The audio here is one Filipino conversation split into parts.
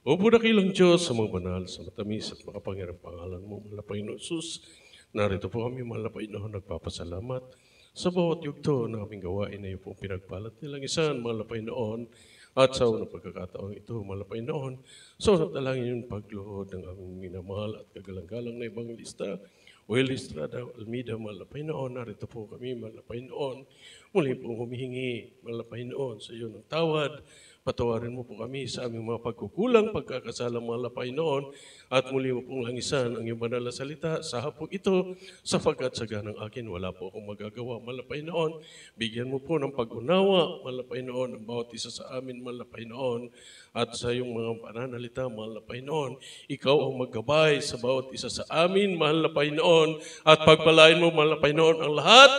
Opo dakilang Diyos sa mga banal, sa matamis at makapangyarang pangalan mo, mahal na Panginoon Jesus. Narito po kami, mahal na Panginoon, nagpapasalamat sa bawat yugto na aming gawain na iyo pong pinagpalat nilang isan, mahal na Panginoon. At sa unang pagkakataon ito, mahal na Panginoon, sa unang dalangin yung pagluhod ng aming minamahal at kagalang-galang na ibang lista, Will Estrada Almeida, mahal na Panginoon, narito po kami, mahal na Panginoon. Muli pong humihingi, mahal na Panginoon, sa iyo ng tawad. Patawarin mo po kami sa aming mga pagkukulang, pagkakasala, mahal na Panginoon. At muli mo pong langisan ang iyong banal na salita sa hapong ito, sapagkat sa ganang akin, wala po akong magagawa, mahal na Panginoon. Bigyan mo po ng pag-unawa, mahal na Panginoon, ang bawat isa sa amin, mahal na Panginoon. At sa iyong mga pananalita, mahal na Panginoon, ikaw ang maggabay sa bawat isa sa amin, mahal na Panginoon. At pagpalain mo, mahal na Panginoon, ang lahat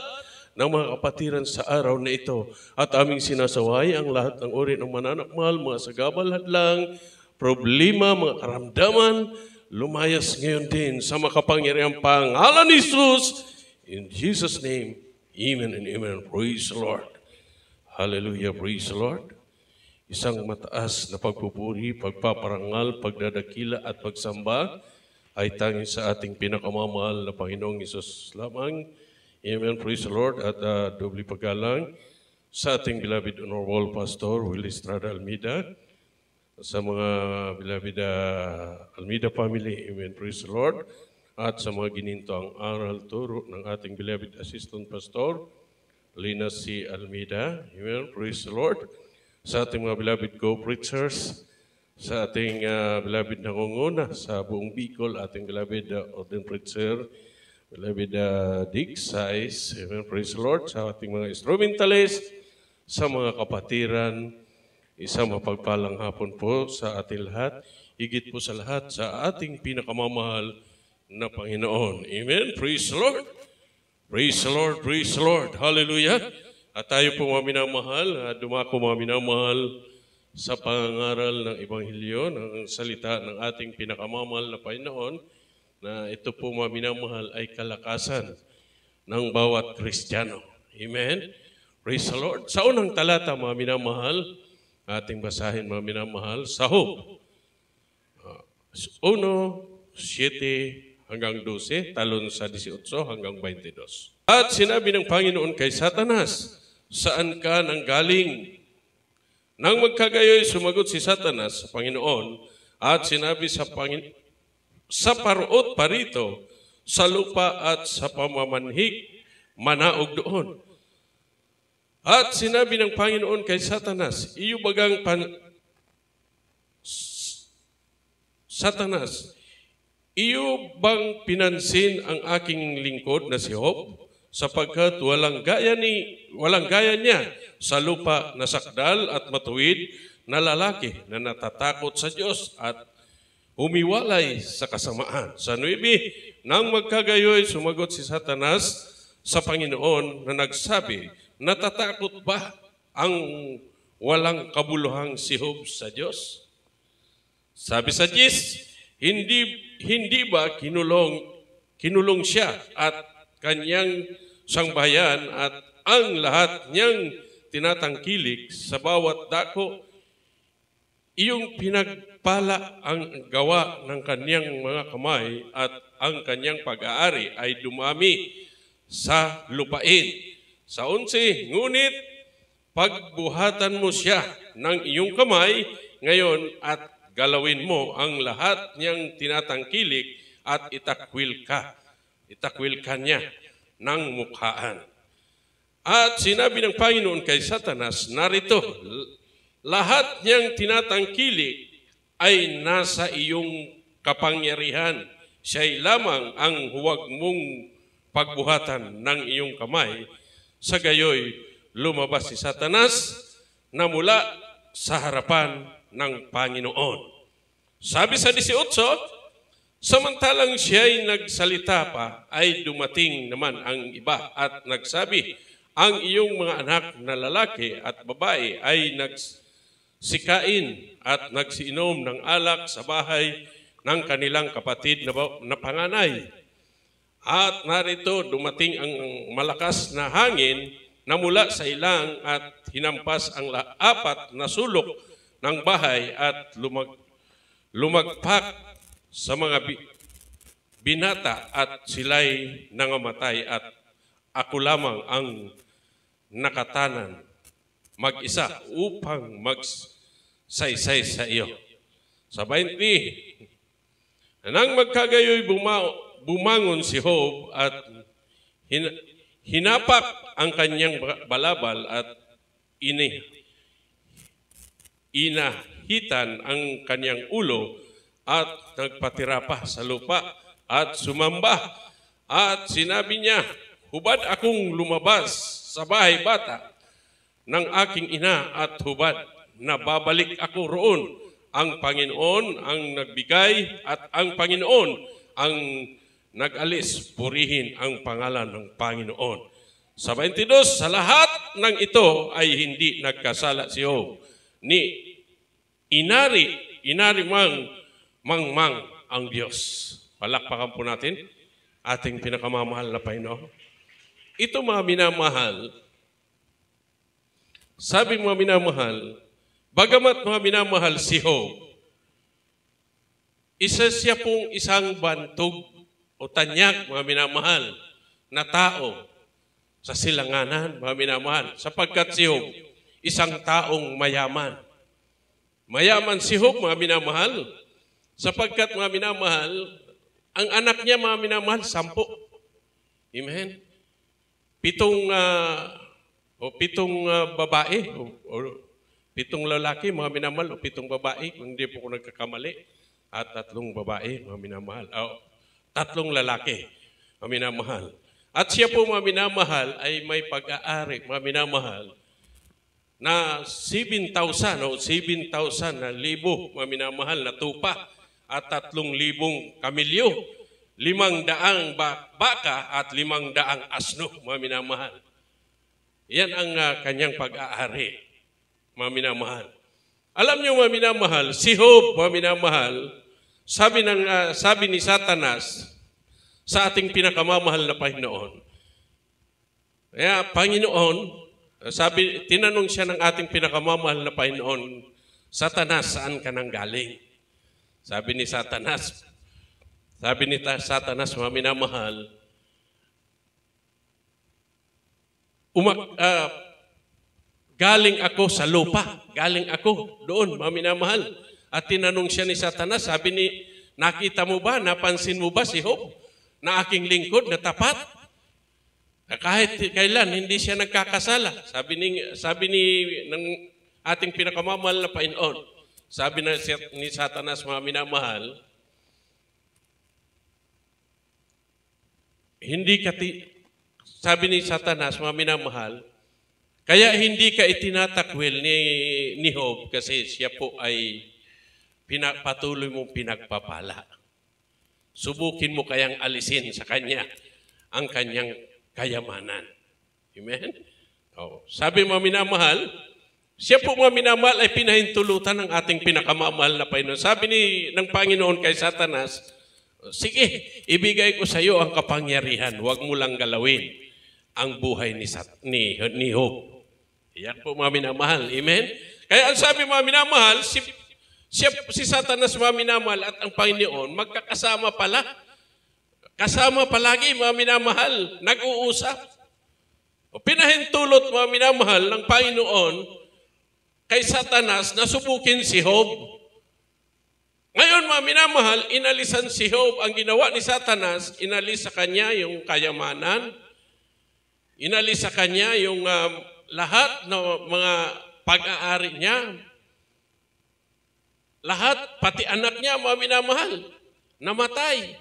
ng mga kapatiran sa araw na ito. At aming sinasaway ang lahat ng uri ng mananakmal, mga sagabal hadlang, problema, mga karamdaman, lumayas ngayon din sa makapangyarihang pangalan ni Jesus. In Jesus' name, amen and amen. Praise the Lord. Hallelujah, praise the Lord. Isang mataas na pagpupuri, pagpaparangal, pagdadakila at pagsamba ay tanging sa ating pinakamamahal na Panginoong Isus lamang. Amen, praise the Lord. At doble paggalang sa ating beloved Honorable Pastor Will Estrada Almeida, sa mga beloved Almeida family, amen, praise the Lord. At sa mga gininto ang aral turo ng ating beloved Assistant Pastor Lina C. Almeida, amen, praise the Lord. Sa ating mga beloved co-preachers, sa ating beloved nangunguna sa buong Bicol, ating beloved ordained preacher, beloved Dick Sais, amen, praise the Lord. Sa ating mga instrumentalist, sa mga kapatiran, isang mapagpalang hapon po sa ating lahat, higit po sa lahat sa ating pinakamamahal na Panginoon. Amen, praise the Lord. Praise the Lord, praise the Lord. Hallelujah. At tayo po mga minamahal, dumako mga minamahal sa pangaral ng Ebanghelyo, ng salita ng ating pinakamamahal na Panginoon, na ito po mga minamahal ay kalakasan ng bawat Kristiyano. Amen? Praise the Lord. Sa unang talata mga minamahal, ating basahin mga minamahal, sa Job 1:7 hanggang 12, talon sa 18 hanggang 22. At sinabi ng Panginoon kay Satanas, saan ka nanggaling? Nang magkagayoy, sumagot si Satanas sa Panginoon at sinabi sa parot parito, sa lupa at sa pamamanhik, manaog doon. At sinabi ng Panginoon kay Satanas, Satanas, iyo bang pinansin ang aking lingkod na si Job? Sapagkat walang gaya niya sa lupa na sakdal at matuwid na lalaki na natatakot sa Diyos at humiwalay sa kasamaan. Sa 9, nang magkagayoy, sumagot si Satanas sa Panginoon na nagsabi, natatakot ba ang walang kabuluhang si Job sa Diyos? Sabi sa 10, hindi ba kinulong siya at kanyang sangbahayan at ang lahat niyang tinatangkilik sa bawat dako, iyong pinagpala ang gawa ng kanyang mga kamay at ang kanyang pag-aari ay dumami sa lupain. Sa 11, ngunit pagbuhatan mo siya ng iyong kamay ngayon at galawin mo ang lahat niyang tinatangkilik at itakwil ka niya ng mukhaan. At sinabi ng Panginoon kay Satanas, narito, lahat niyang tinatangkilik ay nasa iyong kapangyarihan. Siya'y lamang ang huwag mong pagbuhatan ng iyong kamay. Sa gayoy, lumabas si Satanas na mula sa harapan ng Panginoon. Sabi sa 18, samantalang siya'y nagsalita pa, ay dumating naman ang iba at nagsabi, ang iyong mga anak na lalaki at babae ay nagsikain at nagsiinom ng alak sa bahay ng kanilang kapatid na panganay. At narito dumating ang malakas na hangin na mula sa ilang at hinampas ang 4 na sulok ng bahay at lumagpak sa mga binata at sila'y nangamatay at ako lamang ang nakatanan mag-isa upang magsaysay sa iyo. Sa 20, nang magkagayoy bumangon si Job at hinapak ang kanyang balabal at inahitan ang kanyang ulo at nagpatira pa sa lupa at sumamba at sinabi niya, hubad akong lumabas sa bahay bata ng aking ina at hubad na babalik ako roon. Ang Panginoon ang nagbigay at ang Panginoon ang nag-alis. Purihin ang pangalan ng Panginoon. Sa 22, sa lahat ng ito ay hindi nagkasala si Job. Ni inari mangmang ang Diyos. Palakpakan po natin ating pinakamamahal na Panginoon. Ito mga minamahal, sabi mga minamahal, bagamat mga minamahal si Job, isa siya pong isang bantog o tanyag mga minamahal na tao sa silanganan, mga minamahal, sapagkat si Job, isang taong mayaman. Mayaman si Job, mga minamahal, sapagkat mga minamahal, ang anak niya, mga minamahal, 10. Amen? 7 babae, o 7 lalaki, mga minamahal, o 7 babae, kung hindi po ko nagkakamali, at 3 babae, mga minamahal, o 3 lalaki, mga minamahal. At siya po, mga minamahal, ay may pag-aari, mga minamahal, na 7,000 o 7,000 na libo, mga minamahal, na tupa at 3,000 kamilyo, 500 baka at 500 asno, mga minamahal. Yan ang kanyang pag-aari, mga minamahal. Alam niyo, mga minamahal, si Job, mga minamahal, sabi ni Satanas, sa ating pinakamamahal na Panginoon. Kaya, Panginoon, tinanong siya ng ating pinakamamahal na Panginoon, Satanas, saan ka nang galing? Sabi ni Satanas, mga minamahal, galing ako sa lupa, galing ako doon, mga minamahal. At tinanong siya ni Satanas, sabi ni, nakita mo ba, napansin mo ba si Job? Na aking lingkod na tapat, na kahit kailan hindi siya nagkakasala. Sabi ng ating pinakamamahal na Panginoon, sabi ni Satanas, mga minamahal, sabi ni Satanas, mga minamahal, kaya hindi ka itinatakwil ni Job kasi siya po ay patuloy mong pinagpapala. Subukin mo kayang alisin sa kanya ang kanyang kayamanan. Amen? Sabi mga minamahal, siya po mga minamahal ay pinahintulutan ng ating pinakamamahal na Panginoon. Sabi ng Panginoon kay Satanas, sige, ibigay ko sa iyo ang kapangyarihan. Huwag mo lang galawin ang buhay ni Job. Yan po mga minamahal. Amen? Kaya ang sabi mga minamahal, si Satanas, mga minamahal, at ang Panginoon, magkakasama pala. Kasama palagi, mga minamahal, nag-uusap. Pinahintulot, mga minamahal, ng Panginoon kay Satanas na subukin si Job. Ngayon, mga minamahal, inalisan si Job. Ang ginawa ni Satanas, inalis sa kanya yung kayamanan, inalis sa kanya yung lahat ng mga pag-aari niya, lahat, pati anak niya, mga minamahal, namatay.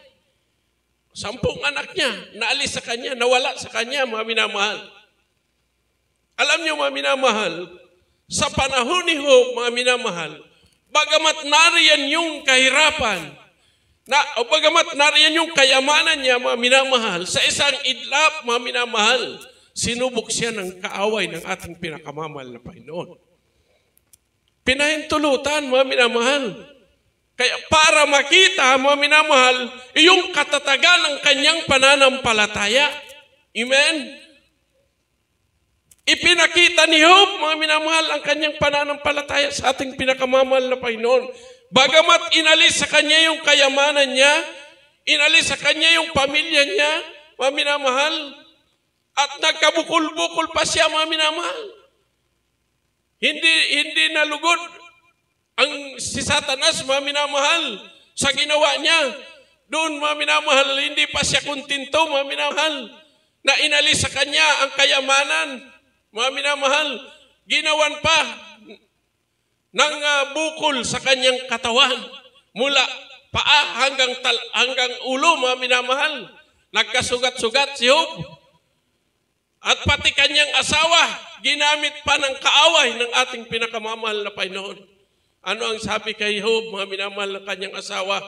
10 anak niya, naalis sa kanya, nawala sa kanya, mga minamahal. Alam niyo, mga minamahal, sa panahon ni Job, mga minamahal, bagamat nariyan yung kahirapan, bagamat nariyan yung kayamanan niya, mga minamahal, sa isang idlap, mga minamahal, sinubok siya ng kaaway ng ating pinakamamahal na Panginoon. Pinahintulutan, mga minamahal. Kaya para makita, mga minamahal, yung katatagan ng kanyang pananampalataya. Amen? Ipinakita ni Job, mga minamahal, ang kanyang pananampalataya sa ating pinakamamahal na Panginoon. Bagamat inalis sa kanya yung kayamanan niya, inalis sa kanya yung pamilya niya, mga minamahal, at nagkabukol-bukol pa siya, mga minamahal. Hindi nalugod si Satanas, mga minamahal, sa ginawa niya. Doon, mga minamahal, hindi pa siya kontento, mga minamahal, na inalis sa kanya ang kayamanan, mga minamahal. Ginawan pa ng bukol sa kanyang katawan, mula paa hanggang ulo, mga minamahal. Nagkasugat-sugat si Job. At pati kanyang asawa, ginamit pa ng kaaway ng ating pinakamamahal na Panginoon. Ano ang sabi kay Job, mga minamahal ng kanyang asawa?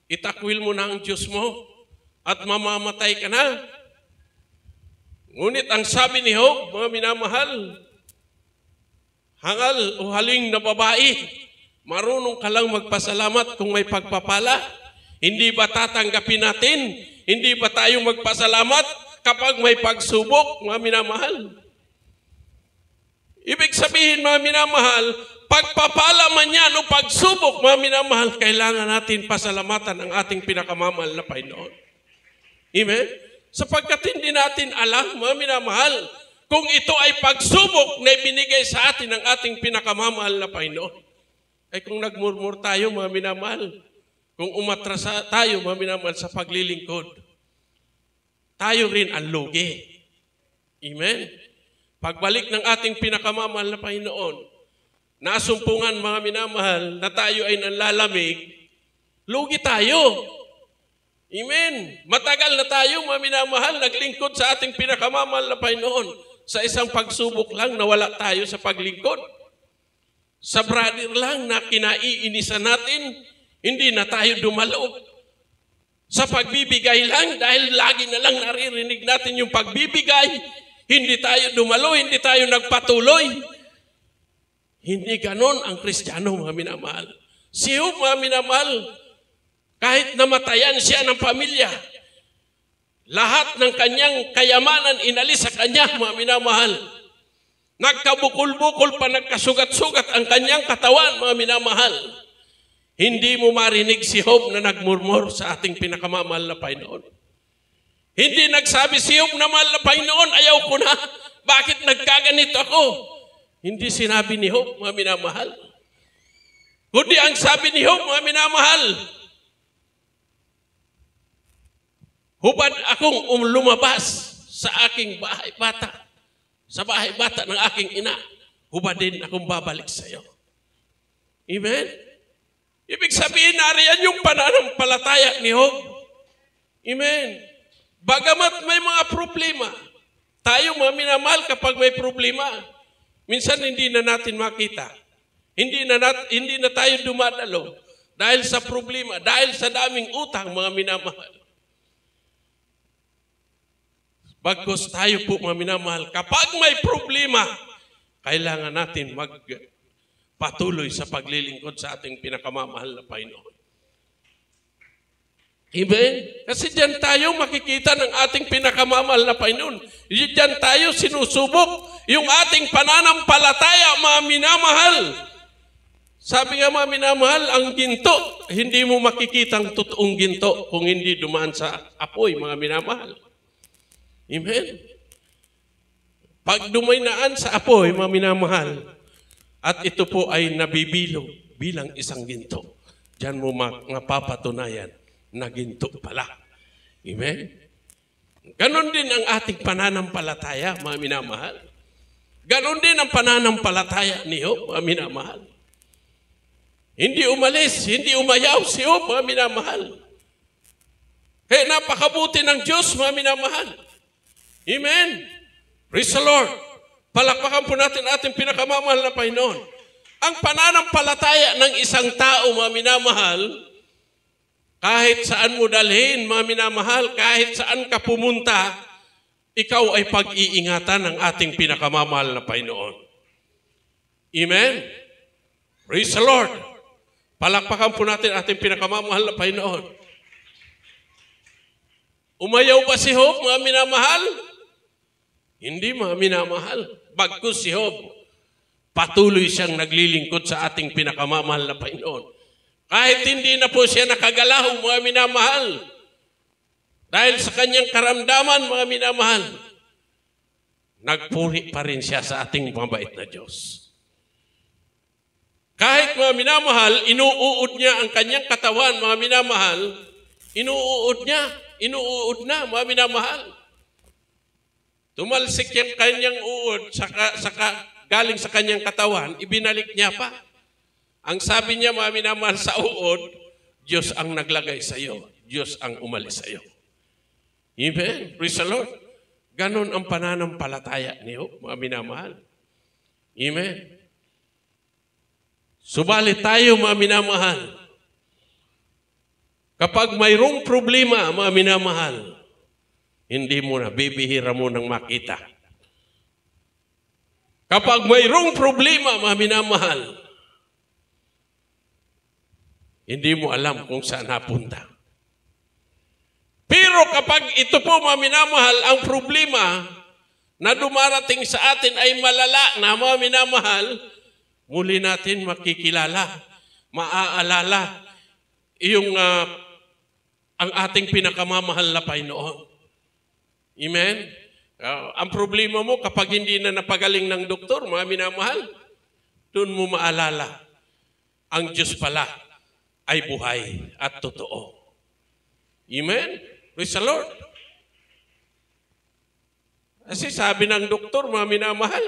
Itakwil mo na ang Diyos mo at mamamatay ka na. Ngunit ang sabi ni Job, mga minamahal, hangal o haling na babae, marunong ka lang magpasalamat kung may pagpapala. Hindi ba tatanggapin natin? Hindi ba tayo magpasalamat kapag may pagsubok, mga minamahal? Ibig sabihin, mga minamahal, pagpapala man yan o pagsubok, mga minamahal, kailangan natin pasalamatan ang ating pinakamamahal na Panginoon. Amen? Sapagkat hindi natin alam, mga minamahal, kung ito ay pagsubok na ibinigay sa atin ng ating pinakamamahal na Panginoon. Ay kung nagmurmur tayo, mga minamahal, kung umatras tayo, mga minamahal, sa paglilingkod, tayo rin ang lugi. Amen? Pagbalik ng ating pinakamamahal na Panginoon, nasumpungan, mga minamahal, na tayo ay nanlalamig, lugi tayo. Amen? Matagal na tayo, mga minamahal, naglingkod sa ating pinakamamahal na Panginoon. Sa isang pagsubok lang, nawala tayo sa paglingkod. Sa brother lang na kinaiinisan natin, hindi na tayo dumalo. Sa pagbibigay lang, dahil lagi na lang naririnig natin yung pagbibigay, hindi tayo dumalo, hindi tayo nagpatuloy. Hindi ganon ang Kristiyano, mga minamahal. Si Job, mga minamahal, kahit namatayan siya ng pamilya, lahat ng kanyang kayamanan inalis sa kanya, mga minamahal. Nagkabukol-bukol pa, nagkasugat-sugat ang kanyang katawan, mga minamahal. Hindi mo marinig si Job na nagmurmur sa ating pinakamamahal na Panginoon. Hindi nagsabi si Job na, mahal na Panginoon, ayaw ko na. Bakit nagkaganito ako? Hindi sinabi ni Job, mga minamahal. Kundi ang sabi ni Job, mga minamahal, hubad akong lumabas sa aking bahay bata, sa bahay bata ng aking ina, hubadin akong babalik sa iyo. Amen? Ibig sabihin, nariyan yung pananampalataya ni Job. Amen? Bagamat may mga problema, tayo, mga minamahal, kapag may problema, minsan hindi na natin makita. Hindi na tayo dumadalo dahil sa problema, dahil sa daming utang, mga minamahal. Bagkus tayo po, mga minamahal, kapag may problema, kailangan natin magpatuloy sa paglilingkod sa ating pinakamamahal na Panginoon. Amen? Kasi diyan tayo makikita ng ating pinakamamahal na Panginoon. Diyan tayo sinusubok yung ating pananampalataya, mga minamahal. Sabi nga, mga minamahal, ang ginto, hindi mo makikita ang totoong ginto kung hindi dumaan sa apoy, mga minamahal. Amen? Pag dumaynaan sa apoy, mga minamahal, at ito po ay nabibilog bilang isang ginto, diyan mo mapapatunayan na ginto pala. Amen? Ganon din ang ating pananampalataya, mga minamahal. Ganon din ang pananampalataya ni Job, mga minamahal. Hindi umalis, hindi umayaw si Job, mga minamahal. Kaya napakabuti ng Diyos, mga minamahal. Amen? Praise the Lord. Palakpakan po natin ating pinakamamahal na Panginoon. Ang pananampalataya ng isang tao, mga minamahal, kahit saan mo dalhin, mga minamahal, kahit saan ka pumunta, ikaw ay pag-iingatan ng ating pinakamamahal na Panginoon. Amen? Praise the Lord. Palakpakan po natin ating pinakamamahal na Panginoon. Umayaw ba si Job, mga minamahal? Hindi, mga minamahal. Bagkus si Job. patuloy siyang naglilingkod sa ating pinakamamahal na Panginoon. Kahit hindi na po siya nakagalaw, mga minamahal, dahil sa kanyang karamdaman, mga minamahal, nagpuri pa rin siya sa ating mabait na Diyos. Kahit mga minamahal, inuuod niya ang kanyang katawan, mga minamahal, inuuod na, mga minamahal. Tumalsik yung kanyang uod, galing sa kanyang katawan, ibinalik niya pa. Ang sabi niya, mga minamahal, sa uod, Diyos ang naglagay sa iyo, Diyos ang umalis sa iyo. Amen. Praise the Lord. Ganon ang pananampalataya niyo, mga minamahal. Amen. Subalit tayo, mga minamahal, kapag mayroong problema, mga minamahal, hindi mo na, bibihira mo nang makita. Kapag mayroong problema, mga minamahal, hindi mo alam kung saan napunta. Pero kapag ito po, mga minamahal, ang problema na dumarating sa atin ay malala na, mga minamahal, muli natin makikilala, maaalala ang ating pinakamamahal na Panginoon. Amen? Ang problema mo kapag hindi na napagaling ng doktor, mga minamahal, doon mo maalala, ang Diyos pala ay buhay at totoo. Amen? Praise the Lord. Kasi sabi ng doktor, mga minamahal,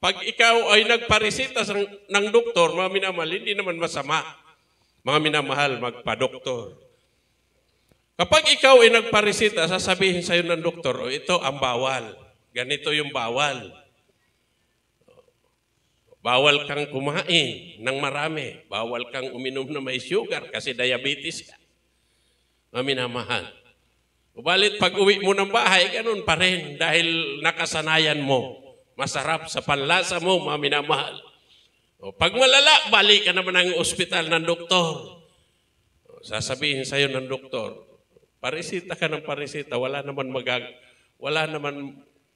pag ikaw ay nagparesita ng doktor, mga minamahal, hindi naman masama. Mga minamahal, magpa-doktor. Kapag ikaw ay nagparesita, sasabihin sa'yo ng doktor, ito ang bawal. Ganito yung bawal. Bawal kang kumain ng marami. Bawal kang uminom na may sugar kasi diabetes ka. Mga minamahal. Ubalit pag uwi mo ng bahay, ganun pa rin dahil nakasanayan mo. Masarap sa panlasa mo, mga minamahal. Pag malala, balik ka naman ng ospital ng doktor. Sasabihin sa'yo ng doktor, paresita ka ng paresita, wala naman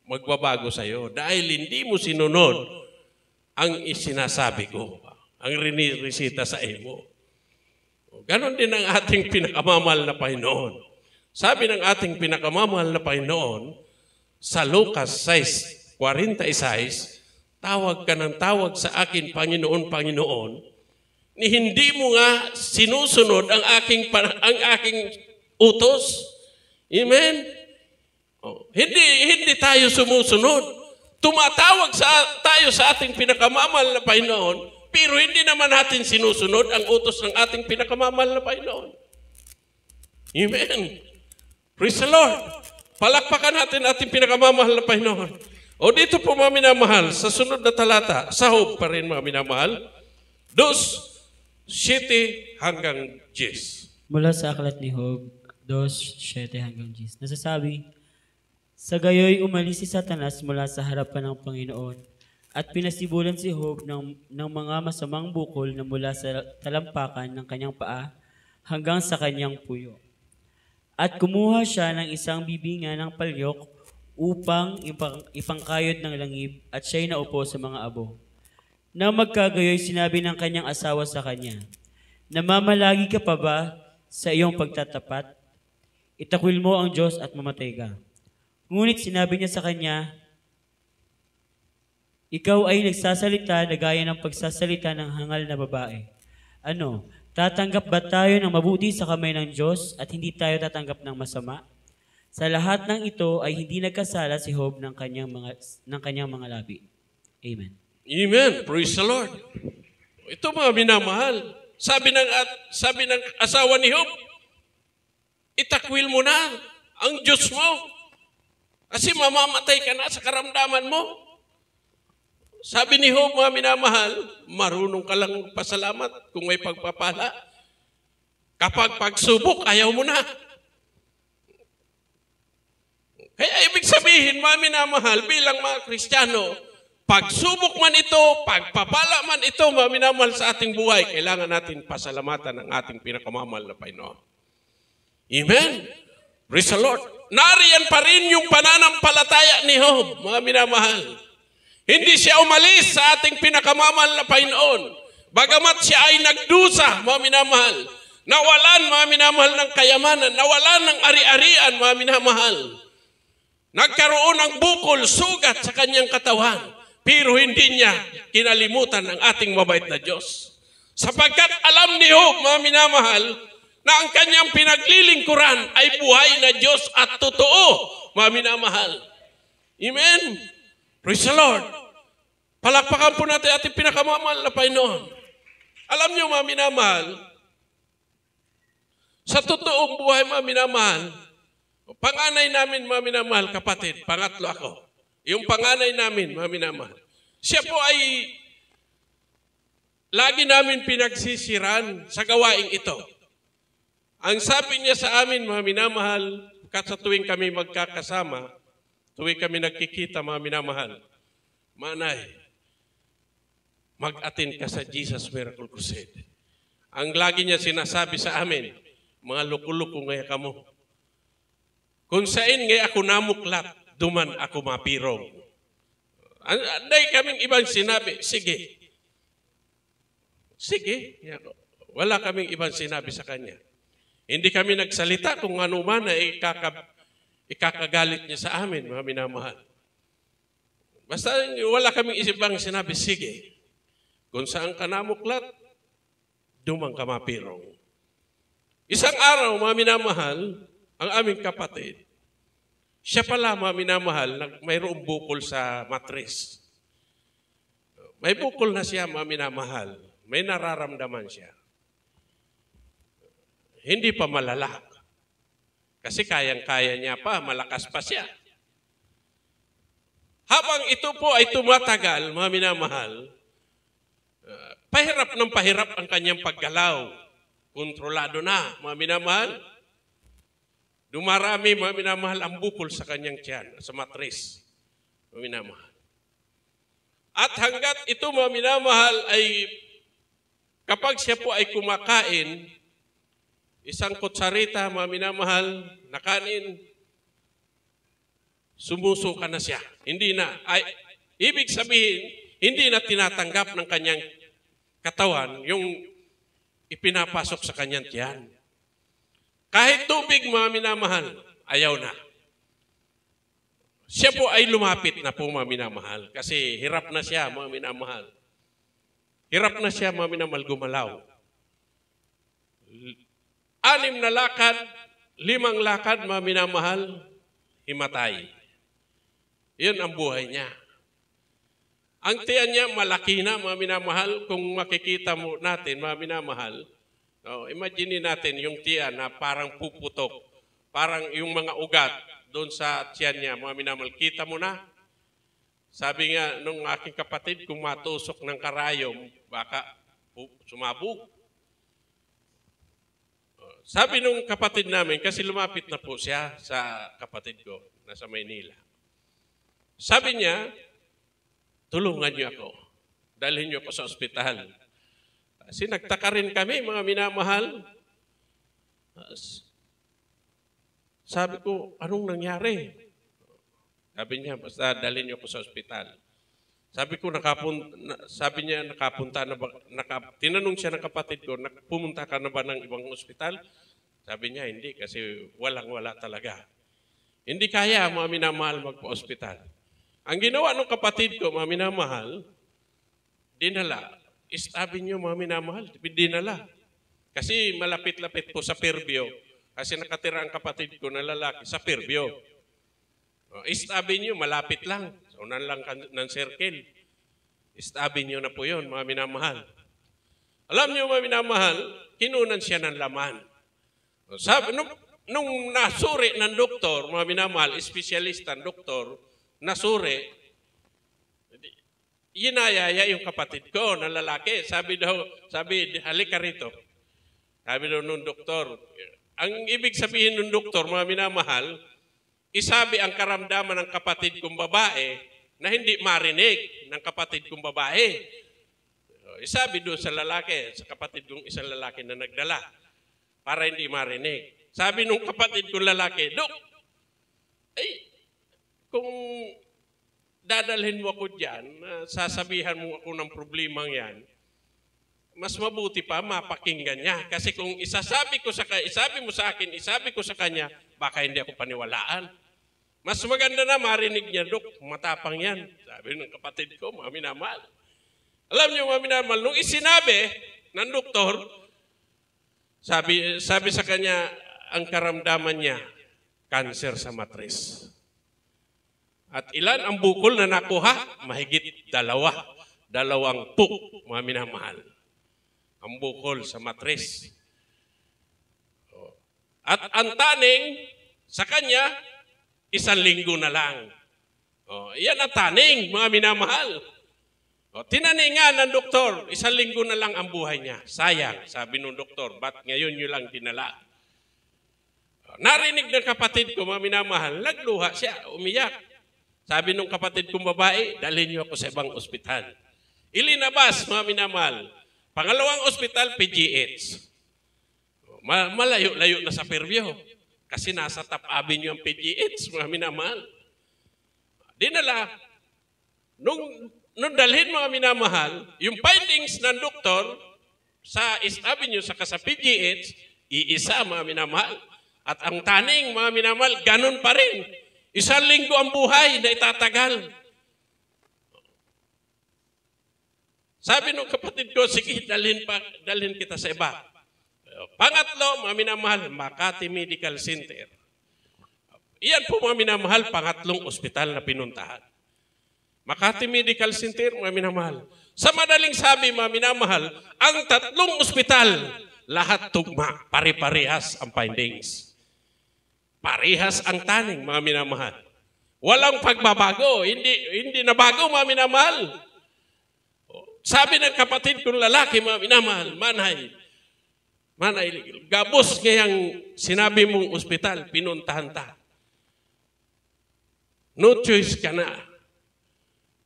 magbabago sa'yo. Dahil hindi mo sinunod ang isinasabi ko, ang riniresita sa imo. Ganon din ang ating pinakamamahal na Panginoon. Sabi ng ating pinakamamahal na Panginoon, sa Lucas 6:46, tawag ka ng tawag sa akin, Panginoon, Panginoon, ni hindi mo nga sinusunod ang aking utos. Amen? Hindi tayo sumusunod. Tumatawag tayo sa ating pinakamamahal na Panginoon, pero hindi naman natin sinusunod ang utos ng ating pinakamamahal na Panginoon. Amen? Praise the Lord. Palakpakan natin ating pinakamamahal na Panginoon. O dito po, mga minamahal, sa sunod na talata, sahog pa rin, mga minamahal, 2:7 hanggang 10. Mula sa aklat ni Job, 2:7 hanggang 10. Nasasabi, sa gayoy umalis si Satanas mula sa harapan ng Panginoon at pinasibulan si Job ng mga masamang bukol na mula sa talampakan ng kanyang paa hanggang sa kanyang puyo. At kumuha siya ng isang bibingan ng palyok upang ipangkayod ng langib at siya'y naupo sa mga abo. Na magkagayoy sinabi ng kanyang asawa sa kanya, namamalagi ka pa ba sa iyong pagtatapat? Itakwil mo ang Diyos at mamatay ka. Ngunit sinabi niya sa kanya, ikaw ay nagsasalita na gaya ng pagsasalita ng hangal na babae. Ano, tatanggap ba tayo ng mabuti sa kamay ng Diyos at hindi tayo tatanggap ng masama? Sa lahat ng ito ay hindi nagkasala si Job ng kanyang mga labi. Amen. Amen. Praise the Lord. Ito, mga minamahal. Sabi ng asawa ni Job, itakwil mo na ang Diyos mo. Kasi mamamatay ka na sa karamdaman mo. Sabi ni Job, mga minamahal, marunong ka lang pasalamat kung may pagpapala. Kapag pagsubok, ayaw mo na. Kaya ibig sabihin, mga minamahal, bilang mga Kristiyano, pagsubok man ito, pagpapala man ito, mga minamahal sa ating buhay, kailangan natin pasalamatan ang ating pinakamamahal na Panginoon. Amen? Praise the Lord. Nariyan pa rin yung pananampalataya ni Job, mga minamahal. Hindi siya umalis sa ating pinakamamahal na Panginoon. Bagamat siya ay nagdusa, mga minamahal, nawalan, mga minamahal, ng kayamanan, nawalan ng ari-arian, mga minamahal. Nagkaroon ng bukol, sugat sa kanyang katawan, pero hindi niya kinalimutan ang ating mabait na Diyos. Sapagkat alam ni Job, mga minamahal, na ang kanyang pinaglilingkuran ay buhay na Diyos at totoo, mga minamahal. Amen? Praise the Lord. Palakpakan po natin ating pinakamamahal na Panginoon. Alam niyo, mga minamahal, sa totoong buhay, mga minamahal, panganay namin, mga minamahal, kapatid, pangatlo ako. Yung panganay namin, mga minamahal, siya po ay lagi namin pinagsisiran sa gawaing ito. Ang sabi niya sa amin, mga minamahal, sa tuwing kami magkakasama, tuwing kami nagkikita, mga minamahal, Manay, mag-attend ka sa Jesus Miracle Crusade. Ang lagi niya sinasabi sa amin, mga luko-luko ngaya kamo. Kung saan ngaya ako namuklat, duman ako mapirong. Anday kaming ibang sinabi, sige. Sige. Wala kaming ibang sinabi sa kanya. Hindi kami nagsalita kung ano man na ikakagalit niya sa amin, mga minamahal. Basta wala kaming ibang sinabi, sige. Kung saan ka namuklat, dumang ka mapirong. Isang araw, mga minamahal, ang aming kapatid, siya pala, mga minamahal, mayroong bukol sa matris. May bukol na siya, mga minamahal. May nararamdaman siya. Hindi pa malala. Kasi kayang-kaya niya pa, malakas pa siya. Habang ito po ay tumatagal, mga minamahal, pahirap ng pahirap ang kanyang paggalaw. Kontrolado na, mga minamahal. Dumarami, mga minamahal, ang bukol sa kanyang tiyan, sa matris. Mga minamahal. At hanggat ito, mga minamahal, ay kapag siya po ay kumakain, isang kutsarita, mga minamahal, na kanin, sumusuka na siya. Hindi na. Ibig sabihin, hindi na tinatanggap ng kanyang katawan yung ipinapasok sa kanyang tiyan. Kahit tubig, mga minamahal, ayaw na. Siya po ay lumapit na po, mga minamahal, kasi hirap na siya, mga minamahal. Hirap na siya, mga minamahal, gumalaw. 6 na lakad, 5 lakad, mga minamahal, himatay. Yun ang buhay niya. Ang tiyan niya, malaki na, mga minamahal. Kung makikita mo natin, mga minamahal, imagine natin yung tiyan na parang puputok. Parang yung mga ugat doon sa tiyan niya, mga minamahal. Kita mo na? Sabi nga nung aking kapatid, kung matusok ng karayom, baka sumabog. Sabi nung kapatid namin, kasi lumapit na po siya sa kapatid ko, nasa Maynila. Sabi niya, tulungan niyo ako. Dalhin niyo ako sa ospital. Kasi nagtaka rin kami, mga minamahal. Sabi ko, anong nangyari? Sabi niya, basta dalhin niyo ako sa ospital. Sabi ko, nakapunta na ba? Tinanong siya ng kapatid ko, pumunta ka na ba ng ibang ospital? Sabi niya, hindi, kasi walang-wala talaga. Hindi kaya, mga minamahal, magpa-ospital. Ang ginawa ng kapatid ko, mga minamahal, dinala. Sabi niyo, mga minamahal, dinala. Kasi malapit-lapit po sa Perbio. Kasi nakatira ang kapatid ko na lalaki sa Perbio. Sabi niyo, malapit lang. So, unan lang ng circle. Sabi niyo na po yun, mga minamahal. Alam niyo, mga minamahal, kinunan siya ng laman. Sabi, nung nasuri ng doktor, mga minamahal, espesyalista ng doktor, nasuri, yinayaya yung kapatid ko na lalaki. Sabi, halika rito. Sabi daw nung doktor, ang ibig sabihin ng doktor, mga minamahal, isabi ang karamdaman ng kapatid kong babae na hindi marinig ng kapatid kong babae. Isabi doon sa lalaki, sa kapatid kong isang lalaki na nagdala, para hindi marinig. Sabi nung kapatid kong lalaki, Dok, kung dadalhin mo ako dyan, sasabihan mo ako ng problemang yan, mas mabuti pa mapakinggan niya. Kasi kung isasabi mo sa akin, isabi ko sa kanya, baka hindi ako paniwalaan. Mas maganda na marinig niya, Dok, matapang yan. Sabi ng kapatid ko, mga minamahal. Alam niyo, mga minamahal, nung isinabi ng doktor, sabi sa kanya, ang karamdaman niya, cancer sa matris. At ilan ang bukol na nakuha? Mahigit dalawang puk, mga minamahal. Ang bukol sa matris. At ang taning sa kanya, 1 linggo na lang. Yan ang taning, mga minamahal. Tinaningan ng doktor, 1 linggo na lang ang buhay niya. Sayang, sabi ng doktor, ba't ngayon nyo lang dinala? Narinig ng kapatid ko, mga minamahal, nagluha siya, umiyak. Sabi ng kapatid kong babae, dalhin niyo ako sa ibang ospital. Ilinabas, mga minamahal. Pangalawang ospital, PGH. Malayo-layo na sa Fairview. Kasi nasa Top Avenue ang PGH, mga minamahal. Dinala. Nung dalhin, mga minamahal, yung findings ng doktor sa East Avenue, saka sa PGH, iisa, mga minamahal. At ang taning, mga minamahal, ganun pa rin. 1 linggo ang buhay na itatagal. Sabi ng kapatid ko, sige, dalhin kita sa iba. Pangatlo, mga minamahal, Makati Medical Center. Iyan po, mga minamahal, pangatlong ospital na pinuntahan. Makati Medical Center, mga minamahal. Sa madaling sabi, mga minamahal, ang 3 ospital, lahat tugma, pare-parehas ang findings. Parehas ang taning, mga minamahal. Walang pagbabago, hindi nabago, mga minamahal. Sabi ng kapatid kong lalaki, mga minamahal, manay, gabos ngayang sinabi mong ospital, pinuntahan ta. No choice ka na.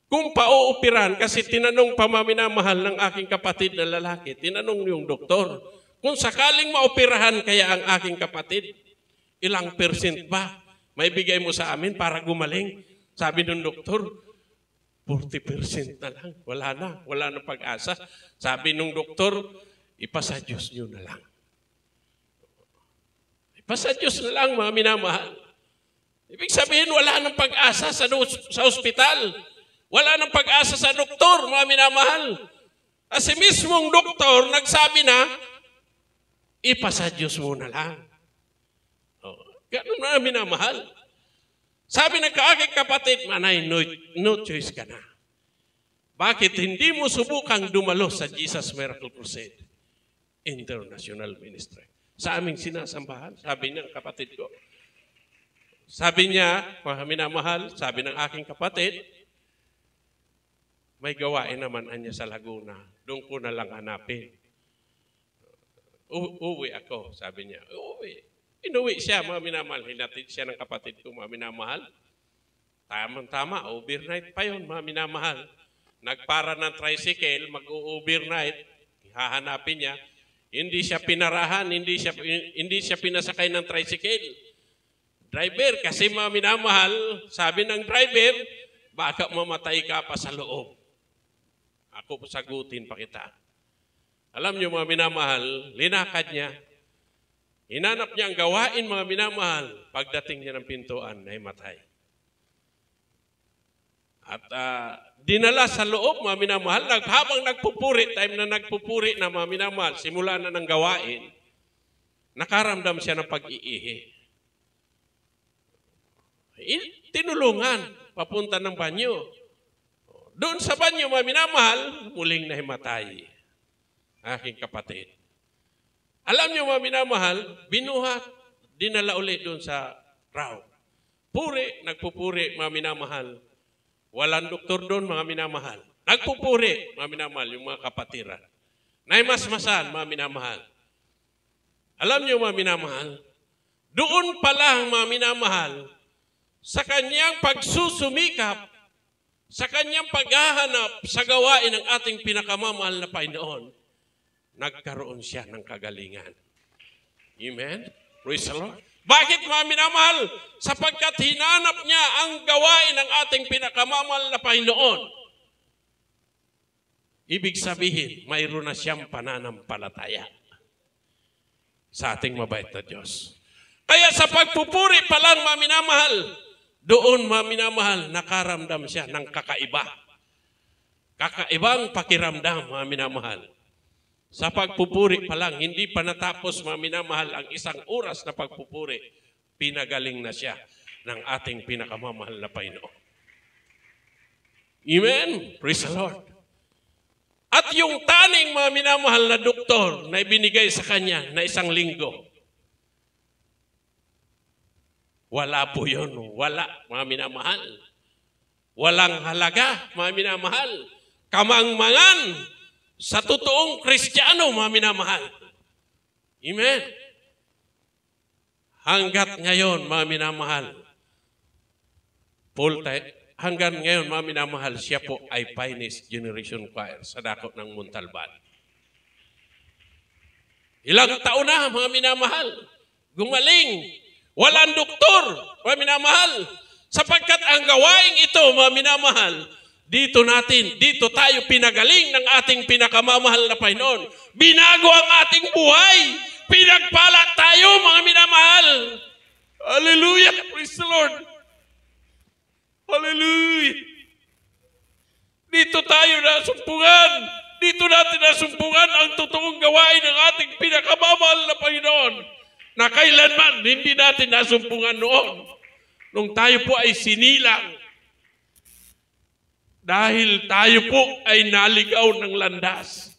Kung pauupiran, kasi tinanong pa, mga minamahal, ng aking kapatid na lalaki, tinanong yung doktor, kung sakaling maoperahan kaya ang aking kapatid, ilang percent ba may bigay mo sa amin para gumaling? Sabi ng doktor, 40% na lang. Wala na pag-asa. Sabi ng doktor, ipasa Diyos nyo na lang. Ipasa Diyos na lang, mga minamahal. Ibig sabihin, wala nang pag-asa sa ospital. Wala nang pag-asa sa doktor, mga minamahal. Kasi mismong doktor nagsabi na, ipasa Diyos mo na lang. Ganun na minamahal. Sabi ng aking kapatid, manay, no choice ka na. Bakit hindi mo subukang dumalo sa Jesus Miracle Crusade International Ministry? Sa aming sinasambahan, sabi ng kapatid ko. Sabi niya, mga minamahal, sabi ng aking kapatid, may gawain naman anya sa Laguna. Doon ko na lang hanapin. Uwi ako, sabi niya. Uwi. Inuwi siya, mga minamahal. Hinatid siya ng kapatid ko, mga minamahal. Tama, overnight pa yun, mga minamahal. Nagpara ng tricycle, mag-overnight, hahanapin niya. Hindi siya pinarahan, hindi siya pinasakay ng tricycle. Driver, kasi mga minamahal, sabi ng driver, baka mamatay ka pa sa loob. Ako sagutin pa kita. Alam niyo, mga minamahal, linakad niya. Hinanap niya ang gawain, mga minamahal. Pagdating niya ng pintuan, ay matay. At dinala sa loob, mga minamahal, habang nagpupuri, time na nagpupuri na, mga minamahal, simula na ng gawain, nakaramdam siya ng pag-iihi. Tinulungan, papunta ng banyo. Doon sa banyo, mga minamahal, muling nahimatay. Aking kapatid. Alam niyo, mga minamahal, binuhat, dinala ulit doon sa crowd. Puri, nagpupuri, mga minamahal. Walang doktor doon, mga minamahal. Nagpupuri, mga minamahal, yung mga kapatiran. Naimasmasan, mga minamahal. Alam niyo, mga minamahal, doon pa lang, mga minamahal, sa kanyang pagsusumikap, sa kanyang paghahanap sa gawain ng ating pinakamamahal na Panginoon, nagkaroon siya ng kagalingan. Amen? Praise the Lord. Bakit mga minamahal? Sapagkat hinanap niya ang gawain ng ating pinakamamahal na Panginoon. Ibig sabihin, mayroon na siyang pananampalataya sa ating mabait na Diyos. Kaya sa pagpupuri pa lang, mga minamahal, doon, mga minamahal, nakaramdam siya ng kakaiba. Kakaibang pakiramdam, mga minamahal. Sa pagpupuri pa lang, hindi pa natapos, mga minamahal, ang isang oras na pagpupuri, pinagaling na siya ng ating pinakamamahal na Panginoon. Amen? Praise the Lord. At yung taning, mga minamahal na doktor na ibinigay sa kanya na 1 linggo, wala po yun. Wala, mga minamahal. Walang halaga, mga minamahal. Kamangmangan sa totoong Kristiyano, mga minamahal. Amen. Hanggat ngayon, mga minamahal, hanggang ngayon, mga minamahal, siya po ay Finest Generation Choir sa dakot ng Montalban. Ilang taon na, mga minamahal, gumaling. Walang doktor, mga minamahal. Sapagkat ang gawain ito, mga minamahal, dito tayo pinagaling ng ating pinakamamahal na Panginoon. Binago ang ating buhay. Pinagpala tayo, mga minamahal. Hallelujah. Praise the Lord. Hallelujah. Dito tayo nasumpungan. Dito natin nasumpungan ang totoong gawain ng ating pinakamamahal na Panginoon. Na kailanman hindi natin nasumpungan noon. Nung tayo po ay sinilang. Dahil tayo po ay naligaw ng landas.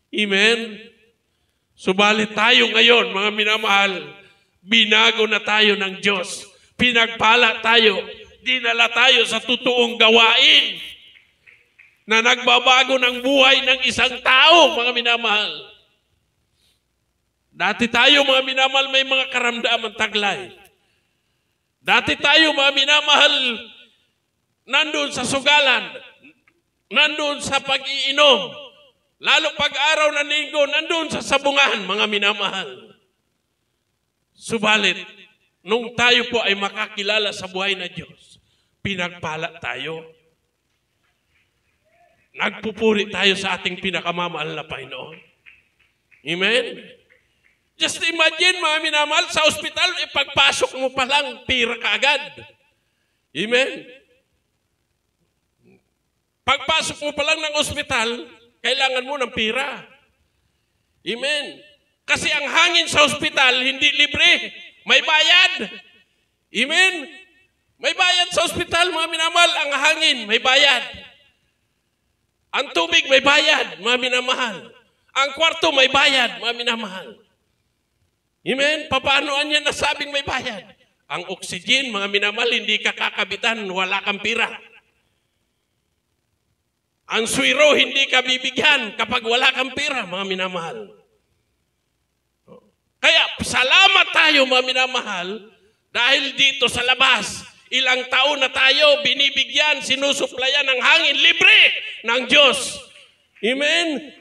Amen? Subalit tayo ngayon, mga minamahal, binago na tayo ng Diyos. Pinagpala tayo. Dinala tayo sa totoong gawain na nagbabago ng buhay ng isang tao, mga minamahal. Dati tayo, mga minamahal, may mga karamdaman taglay. Dati tayo, mga minamahal, nandun sa sugalan, nandun sa pag-iinom, lalo pag-araw ng linggo, nandun sa sabungan, mga minamahal. Subalit, nung tayo po ay makakilala sa buhay na Diyos, pinagpala tayo. Nagpupuri tayo sa ating pinakamamahal na Panginoon. Amen? Just imagine, mga minamahal, sa ospital, pagpasok mo pa lang, pira ka agad. Amen? Pagpasok mo pa lang ng ospital, kailangan mo ng pira. Amen? Kasi ang hangin sa ospital, hindi libre. May bayad. Amen? May bayad sa ospital, mga minamahal. Ang hangin, may bayad. Ang tubig, may bayad, mga minamahal. Ang kwarto, may bayad, mga minamahal. Amen? Paano niya nasabing may bayad? Ang oxygen, mga minamahal, hindi ka kakabitan, wala kang pira. Ang swiro, hindi ka bibigyan kapag wala kang pira, mga minamahal. Kaya, salamat tayo, mga minamahal, dahil dito sa labas, ilang taon na tayo, binibigyan, sinusuplayan ng hangin, libre ng Diyos. Amen?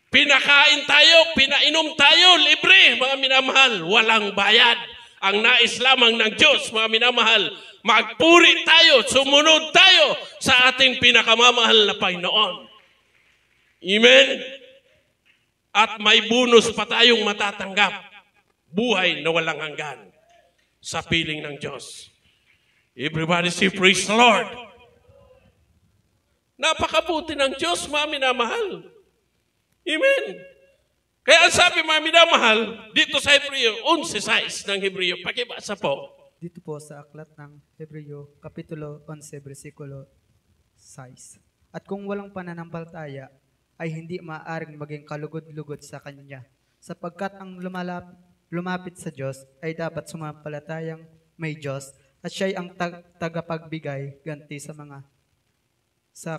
Pinakain tayo, pinainom tayo, libre, mga minamahal, walang bayad. Ang nais lamang ng Diyos, mga minamahal, magpuri tayo, sumunod tayo sa ating pinakamamahal na Panginoon. Amen? At may bonus pa tayong matatanggap, buhay na walang hanggan sa piling ng Diyos. Everybody say, praise the Lord. Napakabuti ng Diyos, mga minamahal. Amen. Kaya sabi, mga minamahal, dito sa Hebreo 11:6 ng Hebreo, pakibasa po. Dito po sa aklat ng Hebreo, Kapitulo 11, versikulo 6. At kung walang pananampalataya, ay hindi maaaring maging kalugod-lugod sa Kanya, sapagkat ang lumapit sa Diyos ay dapat sumampalatayang may Diyos at siya'y ang tagapagbigay ganti sa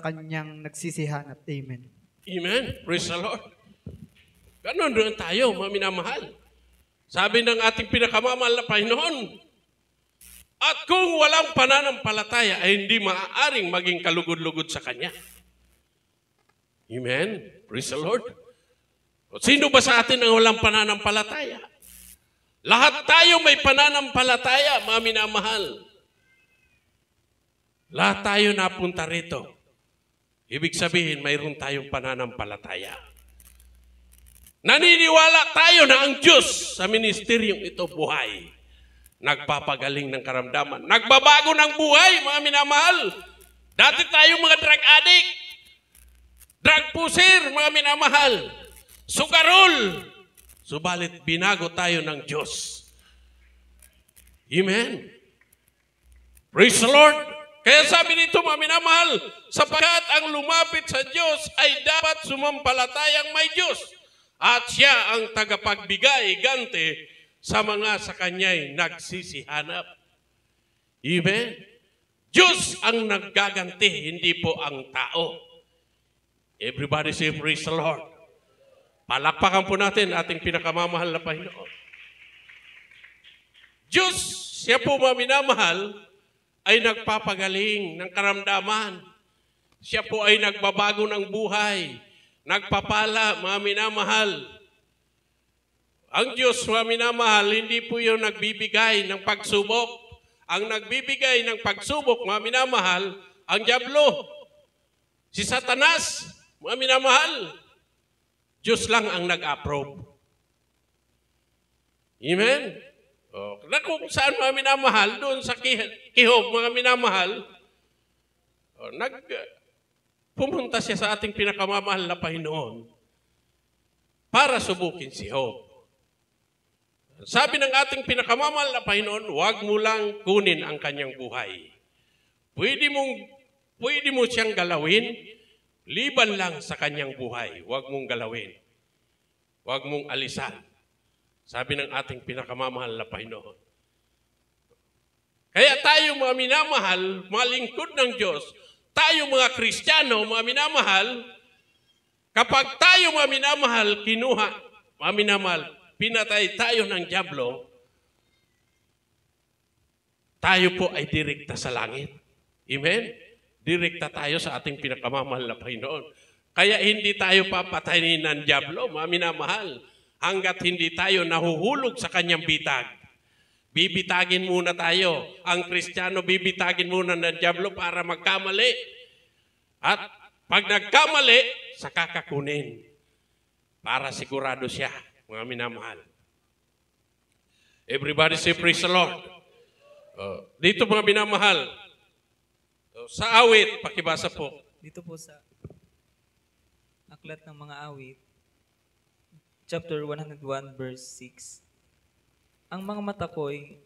Kanyang nagsisihanap. Amen. Amen. Praise the Lord. Ganon doon tayo, mga minamahal. Sabi ng ating pinakamamahal na Panginoon, at kung walang pananampalataya ay hindi maaaring maging kalugod-lugod sa Kanya. Amen. Praise the Lord. Sino ba sa atin ang walang pananampalataya? Lahat tayo may pananampalataya, mga minamahal. Lahat tayo napunta rito. Ibig sabihin, mayroon tayong pananampalataya. Naniniwala tayo na ang Diyos sa ministeryong ito buhay. Nagpapagaling ng karamdaman. Nagbabago ng buhay, mga minamahal. Dati tayo mga drug addict, drug pusher, mga minamahal, sugarol. Subalit binago tayo ng Diyos. Amen. Praise the Lord. Kaya sabi nito, mga minamahal, sapagkat ang lumapit sa Diyos ay dapat sumampalatayang may Diyos. At siya ang tagapagbigay, gante, sa mga sa kanya'y nagsisihanap. Amen. Diyos ang naggaganti, hindi po ang tao. Everybody say, praise the Lord. Palakpakan po natin ating pinakamamahal na Panginoon. Diyos, siya po mga minamahal, ay nagpapagaling ng karamdaman. Siya po ay nagbabago ng buhay. Nagpapala, mga minamahal. Ang Diyos, mga minamahal, hindi po yung nagbibigay ng pagsubok. Ang nagbibigay ng pagsubok, mga minamahal, ang dyablo. Si Satanas, mga minamahal, Diyos lang ang nag-approve. Amen? Na kung saan, mga minamahal, doon sa Kihog, mga minamahal, pumunta siya sa ating pinakamamahal na Panginoon para subukin si Job. Sabi ng ating pinakamamahal na Panginoon, huwag mo lang kunin ang kanyang buhay. Pwede mo siyang galawin, liban lang sa kanyang buhay. Huwag mong galawin. Huwag mong alisan. Sabi ng ating pinakamamahal na Panginoon. Kaya tayo mga minamahal, mga lingkod ng Diyos, tayo mga Kristiyano, mga minamahal, kapag tayo mga minamahal, kinuha, mga minamahal, pinatay tayo ng dyablo, tayo po ay direkta sa langit. Amen? Direkta tayo sa ating pinakamamahal na Panginoon. Kaya hindi tayo papatayin ng dyablo, mga minamahal, hanggat hindi tayo nahuhulog sa kanyang bitag. Bibitagin muna tayo. Ang Kristiyano, bibitagin muna ng dyablo para magkamali. At pag nagkamali, saka kakunin. Para sigurado siya. Mga minamahal. Everybody say praise the Lord. Dito mga minamahal. Sa awit, pakibasa po. Dito po sa Aklat ng mga Awit, chapter 101, verse 6. Ang mga mata ko'y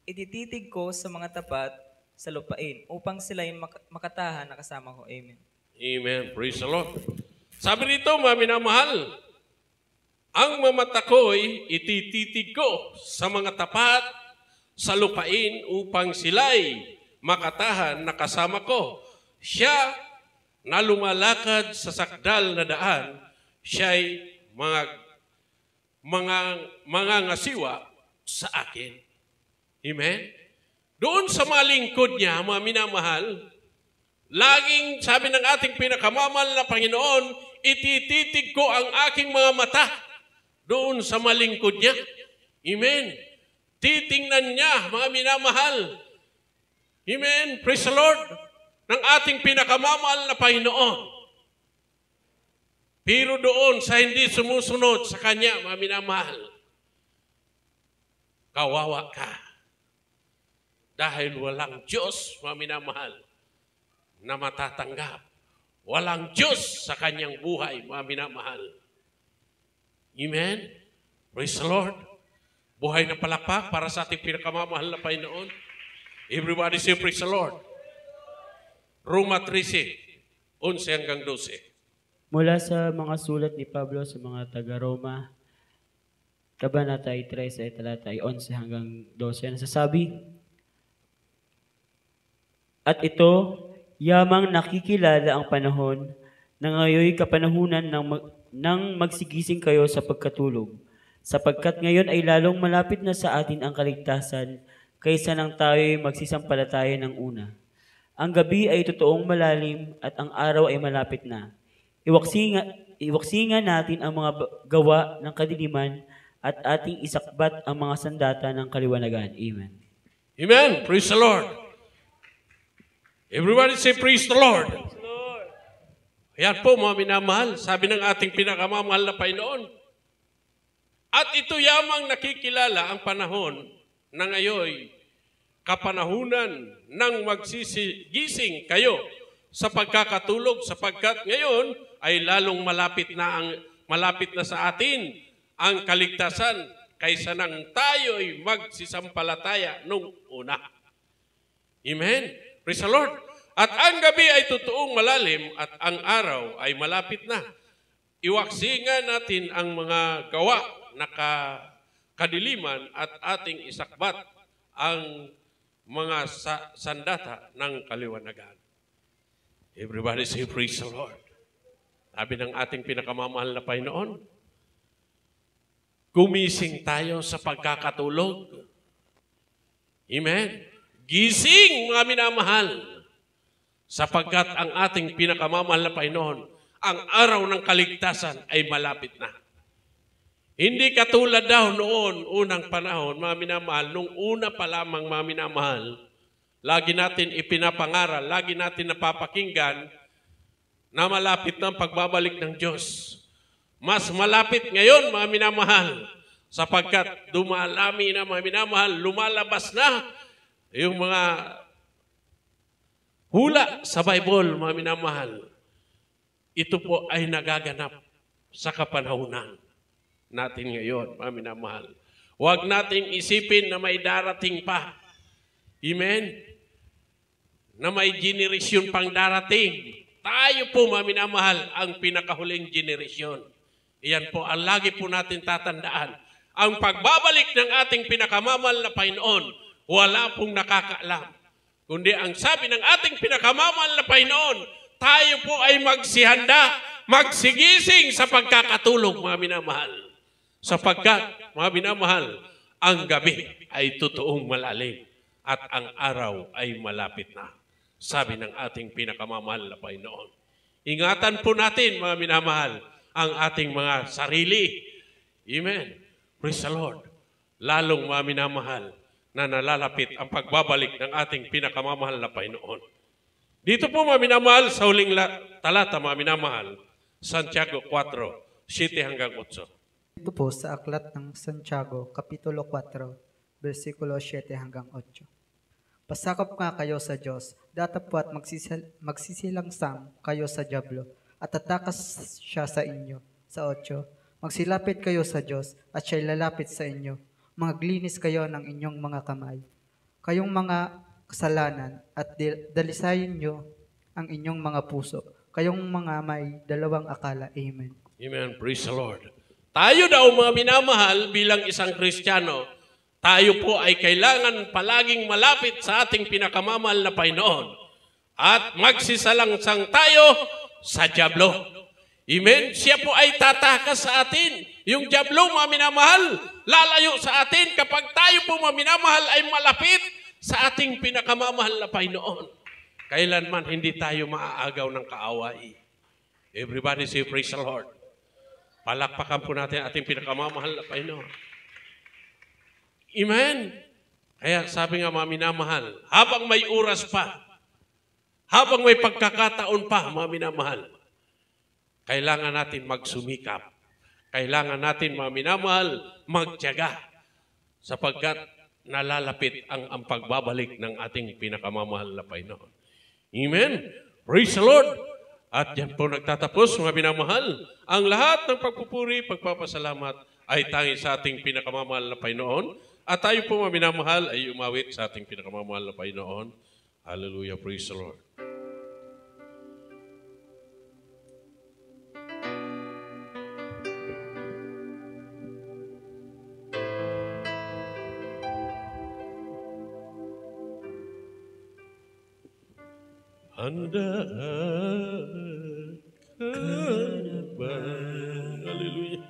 itititig ko sa mga tapat sa lupain upang sila'y makatahan na kasama ko. Amen. Amen. Praise the Lord. Sabi rito, mga minamahal, ang mamata ko'y itititig ko sa mga tapat sa lupain upang sila'y makatahan na kasama ko. Siya na lumalakad sa sakdal na daan, siya'y mga ngasiwa sa akin. Amen? Doon sa mga lingkod niya, mga minamahal, laging sabi ng ating pinakamamahal na Panginoon, itititig ko ang aking mga mata doon sa malingkod niya. Amen. Titingnan niya, mga minamahal. Amen. Praise the Lord. Ng ating pinakamamahal na Panginoon. Pero doon sa hindi sumusunod sa Kanya, mga minamahal, kawawa ka. Dahil walang Diyos, mga minamahal, na matatanggap. Walang Diyos sa kanyang buhay, mga minamahal. Amen? Praise the Lord. Buhay na palakpak para sa ating pinakamamahal na Panginoon. Everybody say, praise the Lord. Roma 13, 11 hanggang 12. Mula sa mga sulat ni Pablo sa mga taga-Roma, Kabanata 13 ay talata ay 11 hanggang 12. Nasasabi, at ito, yamang nakikilala ang panahon na ngayoy kapanahunan ng magsigising kayo sa pagkatulog, sapagkat ngayon ay lalong malapit na sa atin ang kaligtasan kaysa nang tayo'y magsisampalataya ng una. Ang gabi ay totoong malalim at ang araw ay malapit na. iwaksingan natin ang mga gawa ng kadiliman at ating isakbat ang mga sandata ng kaliwanagan. Amen. Amen. Praise the Lord. Everybody say, praise the Lord. Ayan po mga minamahal, sabi ng ating pinakamamahal na Panginoon. At ito yamang nakikilala ang panahon na ngayon, kapanahunan ng magsisigising kayo sa pagkakatulog, sapagkat ngayon ay lalong malapit na sa atin ang kaligtasan kaysa nang tayo'y magsisampalataya nung una. Amen. Praise the Lord. At ang gabi ay totoong malalim at ang araw ay malapit na. Iwaksingan natin ang mga gawa na kadiliman at ating isakbat ang mga sandata ng kaliwanagan. Everybody say, praise the Lord. Sabi ng ating pinakamamahal na Panginoon, gumising tayo sa pagkakatulog. Amen. Gising, mga minamahal, sapagkat ang ating pinakamamahal na Panginoon, ang araw ng kaligtasan ay malapit na. Hindi katulad daw noon, unang panahon, mga minamahal, nung una pa lamang, mga minamahal, lagi natin ipinapangaral, lagi natin napapakinggan na malapit na ang pagbabalik ng Diyos. Mas malapit ngayon, mga minamahal, sapagkat dumalami na, mga minamahal, lumalabas na yung mga hula sa Bible, mga minamahal. Ito po ay nagaganap sa kapanahunan natin ngayon, mga minamahal. Huwag nating isipin na may darating pa. Amen? Na may generasyon pang darating. Tayo po, mga minamahal, ang pinakahuling generasyon. Iyan po, ang lagi po natin tatandaan. Ang pagbabalik ng ating pinakamamahal na Panginoon, wala pong nakakaalam. Kundi ang sabi ng ating pinakamamahal na Panginoon, tayo po ay magsihanda, magsigising sa pagkakatulog, mga minamahal. Sapagkat, mga minamahal, ang gabi ay totoong malalim at ang araw ay malapit na. Sabi ng ating pinakamamahal na Panginoon. Ingatan po natin, mga minamahal, ang ating mga sarili. Amen. Praise the Lord. Lalong, mga minamahal, na nalalapit ang pagbabalik ng ating pinakamamahal na Panginoon. Dito po, mga minamahal, sa huling talata, mga minamahal, Santiago 4, 7 hanggang 8. Ito po sa aklat ng Santiago, Kapitulo 4, versikulo 7 hanggang 8. Pasakop nga kayo sa Diyos, datapwat magsisilangsang kayo sa dyablo, at tatakas siya sa inyo. Sa 8, magsilapit kayo sa Diyos, at siya'y lalapit sa inyo. Maglinis kayo ng inyong mga kamay. Kayong mga kasalanan, at dalisayin nyo ang inyong mga puso. Kayong mga may dalawang akala. Amen. Amen. Praise the Lord. Tayo daw, mga minamahal, bilang isang Kristiyano, tayo po ay kailangan palaging malapit sa ating pinakamamahal na Panginoon at magsisalangsang tayo sa dyablo. Amen? Siya po ay tatakas sa atin. Yung dyablo, mga minamahal, lalayo sa atin kapag tayo po, mga minamahal, ay malapit sa ating pinakamamahal na Panginoon. Kailanman hindi tayo maaagaw ng kaaway. Everybody say, praise the Lord. Palakpakan po natin ating pinakamamahal na Panginoon. Amen? Kaya sabi nga, mga minamahal, habang may oras pa, habang may pagkakataon pa, mga minamahal, kailangan natin magsumikap. Kailangan natin, mga minamahal, magtiyaga. Sapagkat nalalapit ang pagbabalik ng ating pinakamamahal na Panginoon. Amen? Praise the Lord! At yan po nagtatapos, mga minamahal. Ang lahat ng pagpupuri, pagpapasalamat ay tangi sa ating pinakamamahal na Panginoon. At tayo po, mga minamahal, ay umawit sa ating pinakamamahal na Panginoon. Hallelujah! Praise the Lord! Handa ka na ba? Hallelujah.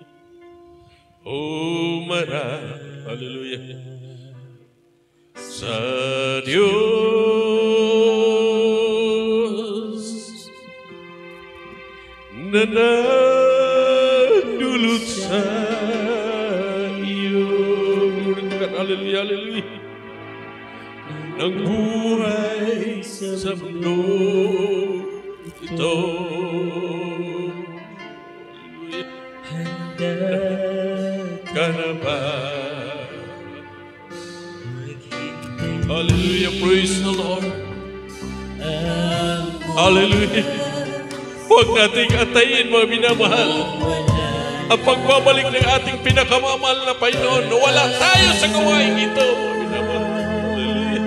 Hallelujah. Sa Diyos na sa iyo. Glory to God. Hallelujah, hallelujah. Nang buhay sa mundo ito. Hallelujah. Ka na ba? Hallelujah, praise the Lord. Hallelujah. Huwag nating atayin, mga minamahal, ang pagbabalik ng ating pinakamamahal na Panginoon na wala tayo sa gawain ito, mga minamahal. Hallelujah.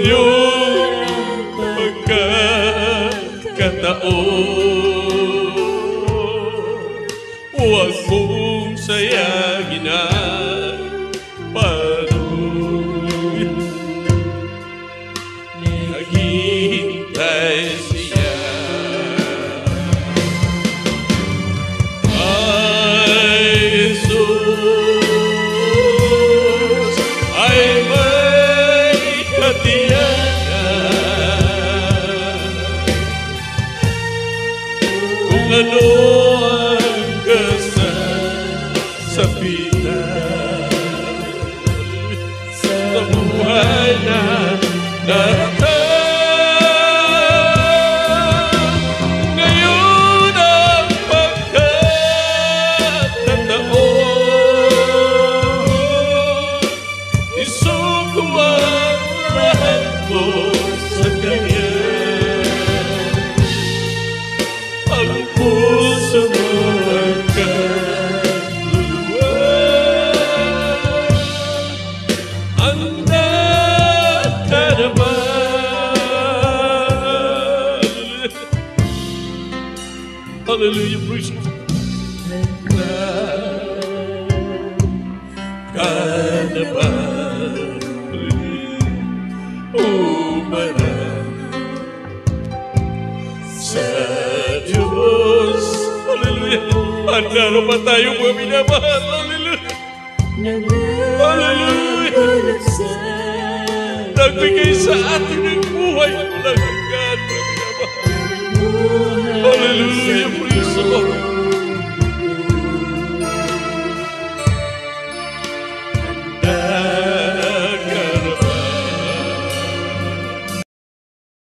Yung pagkakataon, huwag mong sayangin ang panood. Naghihintay siya. Ay, Jesus ay may katiyakan. Kung ano ang kasasabitan sa buhay na darating, ngayon ang pagkakataon, isuko ang lahat mo sa Kanya. Ang puso mo ay kaluluwa, ang nakaraman. Hallelujah, praise God. Kanaman, umarang sa Diyos. Hallelujah. Handa na ba tayo, mga minamahal? Hallelujah. Hallelujah. Nagbigay sa atin ng buhay mula